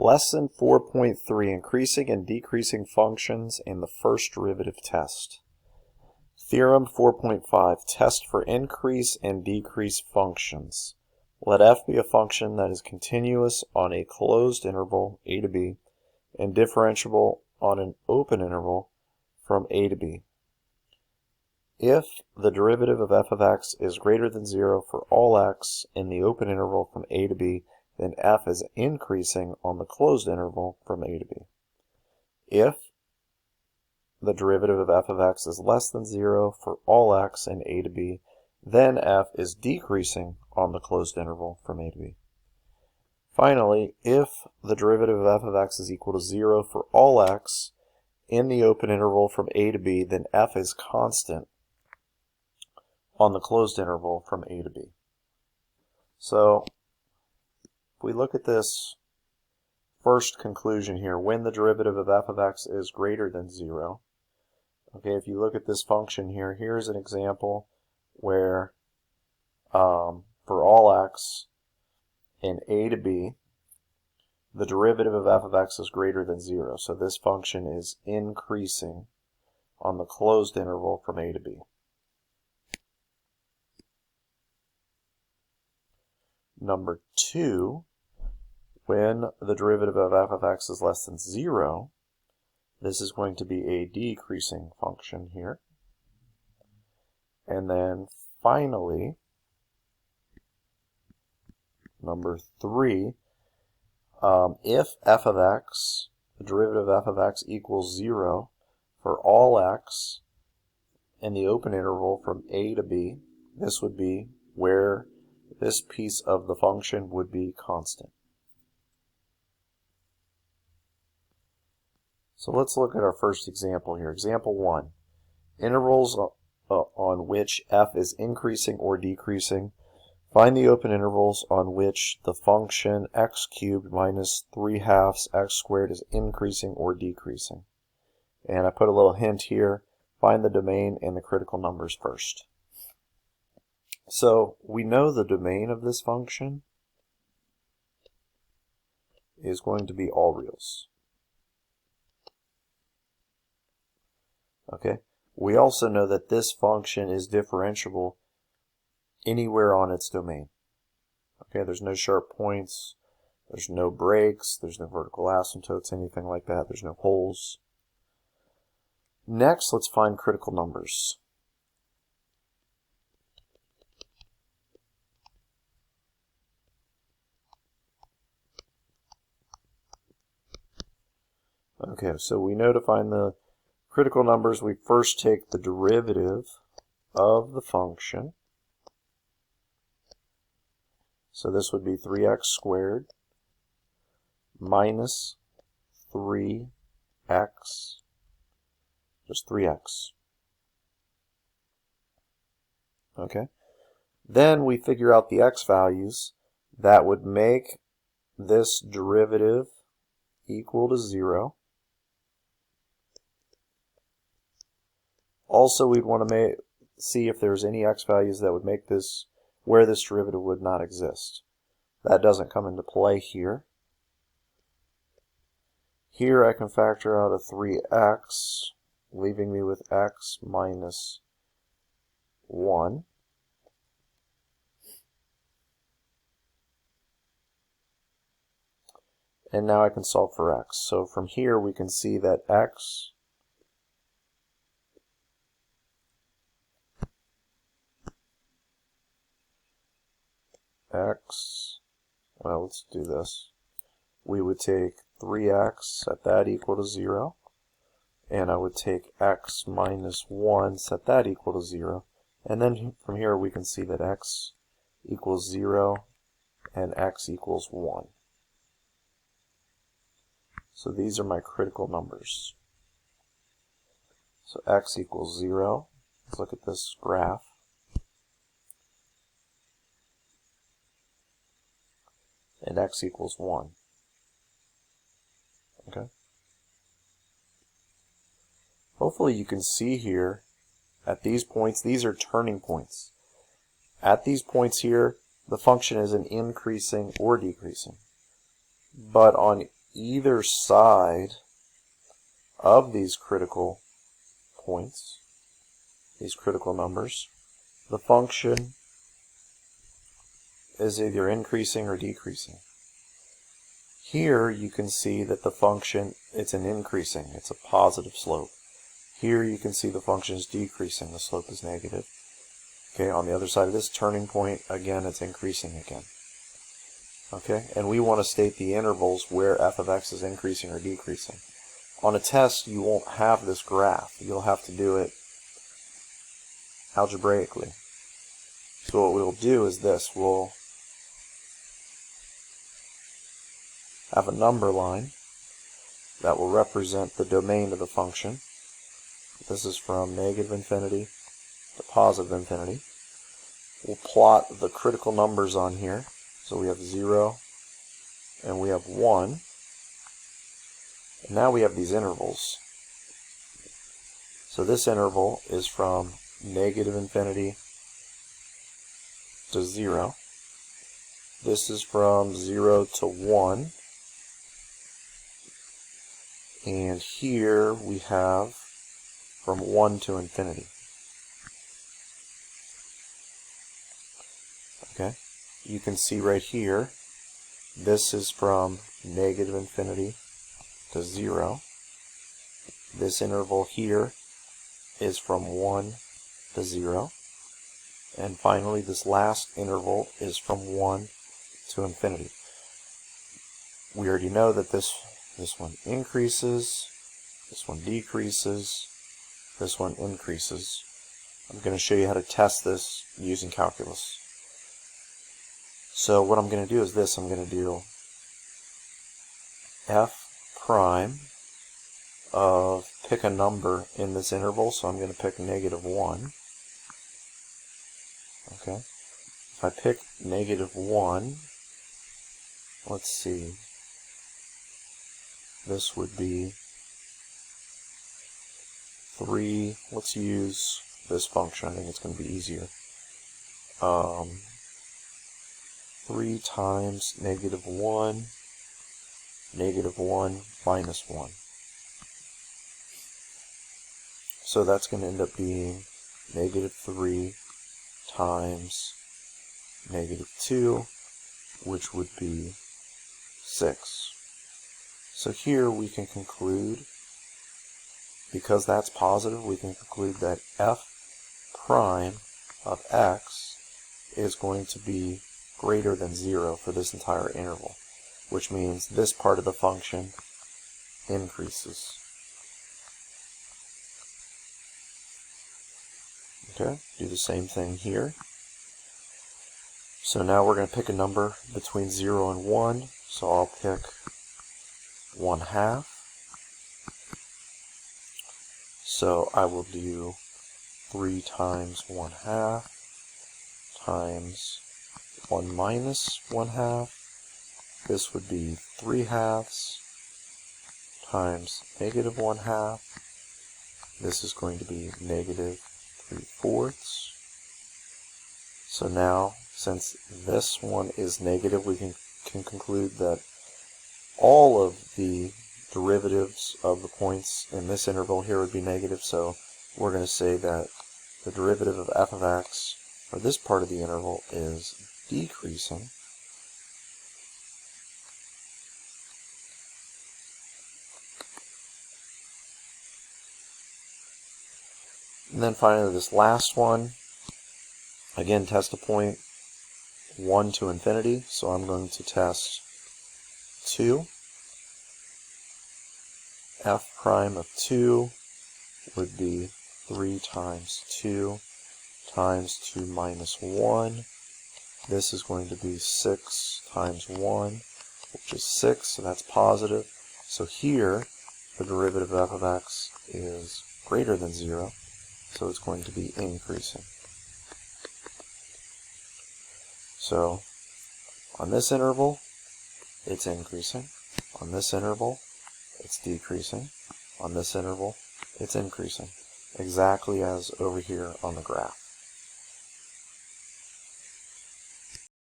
Lesson 4.3, Increasing and Decreasing Functions in the First Derivative Test. Theorem 4.5, Test for Increase and Decrease Functions. Let f be a function that is continuous on a closed interval, a to b, and differentiable on an open interval from a to b. If the derivative of f of x is greater than 0 for all x in the open interval from a to b, then f is increasing on the closed interval from a to b. If the derivative of f of x is less than 0 for all x in a to b, then f is decreasing on the closed interval from a to b. Finally, if the derivative of f of x is equal to 0 for all x in the open interval from a to b, then f is constant on the closed interval from a to b. So, if we look at this first conclusion here, when the derivative of f of x is greater than 0, okay, if you look at this function here, here's an example where for all x in a to b, the derivative of f of x is greater than 0. So this function is increasing on the closed interval from a to b. Number 2, when the derivative of f of x is less than 0, this is going to be a decreasing function here. And then finally, number 3, if f of x, the derivative of f of x equals 0 for all x in the open interval from a to b, this would be where this piece of the function would be constant. So let's look at our first example here. Example 1. Intervals on which f is increasing or decreasing. Find the open intervals on which the function x cubed minus 3/2 x squared is increasing or decreasing. And I put a little hint here. Find the domain and the critical numbers first. So we know the domain of this function is going to be all reals. Okay. We also know that this function is differentiable anywhere on its domain. Okay, there's no sharp points, there's no breaks, there's no vertical asymptotes, anything like that, there's no holes. Next, let's find critical numbers. Okay, so we know to find the critical numbers, we first take the derivative of the function. So this would be 3x squared minus 3x, just 3x. Okay. Then we figure out the x values that would make this derivative equal to 0. Also, we'd want to see if there's any x values that would make this where this derivative would not exist. That doesn't come into play here. Here I can factor out a 3x, leaving me with x minus 1. And now I can solve for x. So from here we can see that x well, let's do this. We would take 3x, set that equal to 0, and I would take x minus 1, set that equal to 0, and then from here we can see that x equals 0 and x equals 1. So these are my critical numbers. So x equals 0. Let's look at this graph. And x equals 1. Okay. Hopefully you can see here at these points, these are turning points. At these points here, the function isn't increasing or decreasing. But on either side of these critical points, these critical numbers, the function is either increasing or decreasing. Here you can see that the function, it's an increasing, it's a positive slope. Here you can see the function is decreasing, the slope is negative. Okay, on the other side of this turning point, again, it's increasing again. Okay, and we want to state the intervals where f of x is increasing or decreasing. On a test, you won't have this graph. You'll have to do it algebraically. So what we'll do is this. We'll have a number line that will represent the domain of the function. This is from negative infinity to positive infinity. We'll plot the critical numbers on here. So we have 0 and we have 1. And now we have these intervals. So this interval is from negative infinity to 0. This is from 0 to 1. And here we have from 1 to infinity. Okay, you can see right here, this is from negative infinity to 0. This interval here is from 1 to 0. And finally, this last interval is from 1 to infinity. We already know that this one increases, this one decreases, this one increases. I'm going to show you how to test this using calculus. So what I'm going to do is this. I'm going to do f prime of, pick a number in this interval, so I'm going to pick negative 1. Okay. If I pick negative 1, let's see, this would be 3, let's use this function, I think it's going to be easier. 3 times negative 1 minus 1. So that's going to end up being negative 3 times negative 2, which would be 6. So here we can conclude, because that's positive, we can conclude that f prime of x is going to be greater than 0 for this entire interval, which means this part of the function increases. Okay, do the same thing here. So now we're going to pick a number between 0 and 1, so I'll pick 1/2. So I will do 3 times 1/2 times 1 minus 1/2. This would be 3/2 times negative 1/2. This is going to be negative 3/4. So now, since this one is negative, we can conclude that all of the derivatives of the points in this interval here would be negative, so we're going to say that the derivative of f of x for this part of the interval is decreasing. And then finally this last one, again test a point 1 to infinity, so I'm going to test 2. F prime of 2 would be 3 times 2 times 2 minus 1. This is going to be 6 times 1, which is 6, so that's positive. So here, the derivative of f of x is greater than 0, so it's going to be increasing. So, on this interval, it's increasing. On this interval, it's decreasing. On this interval, it's increasing. Exactly as over here on the graph.